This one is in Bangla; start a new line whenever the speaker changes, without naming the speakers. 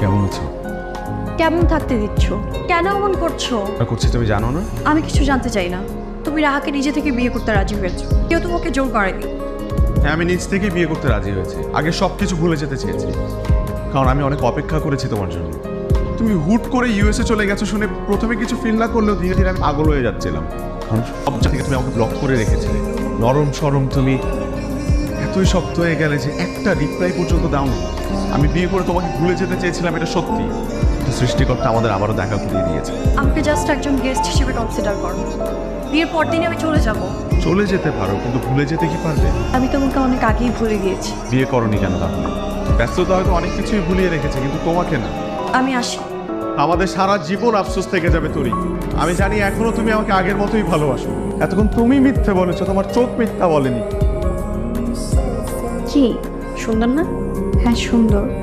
কেমন আছো?
কেমন থাকতে দিচ্ছ? কেন এমন করছো?
আর করছি তুমি জানো না?
আমি কিছু জানতে চাই না। তুমি রাহাকে নিজে থেকে বিয়ে করতে রাজি হয়েছো, কেউ তোমাকে জোর করেনি।
হ্যাঁ, আমি নিজ থেকেই বিয়ে করতে রাজি হয়েছি। আগে সব কিছু ভুলে যেতে চেয়েছি, কারণ আমি অনেক অপেক্ষা করেছি তোমার জন্য। তুমি হুট করে ইউএসএ চলে গেছো শুনে প্রথমে কিছু ফিল না করলেও ধীরে ধীরে আমি পাগল হয়ে যাচ্ছিলাম। কারণ সব জায়গায় তুমি আমাকে ব্লক করে রেখেছিলে। নরম সরম তুমি এতই শক্ত হয়ে গেলে যে একটা রিপ্লাই পর্যন্ত দাও না। আমি বিয়ে করে তোমাকে ভুলে যেতে চেয়েছিলাম, এটা সত্যি। কিন্তু সৃষ্টিকর্তা আমাদের আবারও দেখা করিয়ে দিয়েছে।
আমাকে জাস্ট একজন গেস্ট হিসেবে কনসিডার করো। বিয়ের পর দিনই আমি চলে যাব।
চলে যেতে পারো, কিন্তু ভুলে যেতে কি পারবে?
আমি তোমাকে অনেক আগেই ভুলে গিয়েছি।
বিয়ে করনি কেন তাহলে? ব্যস্ততা হয়তো অনেক কিছুই ভুলিয়ে রেখেছে, কিন্তু তোমাকে না।
আমি আসি।
আমাদের সারা জীবন আফসোস থেকে যাবে তোরই। আমি জানি এখনো তুমি আমাকে আগের মতোই ভালোবাসো। এতক্ষণ তুমি মিথ্যে বলেছো, তোমার চোখ মিথ্যা বলেনি।
কি সুন্দর না? হ্যাঁ সুন্দর।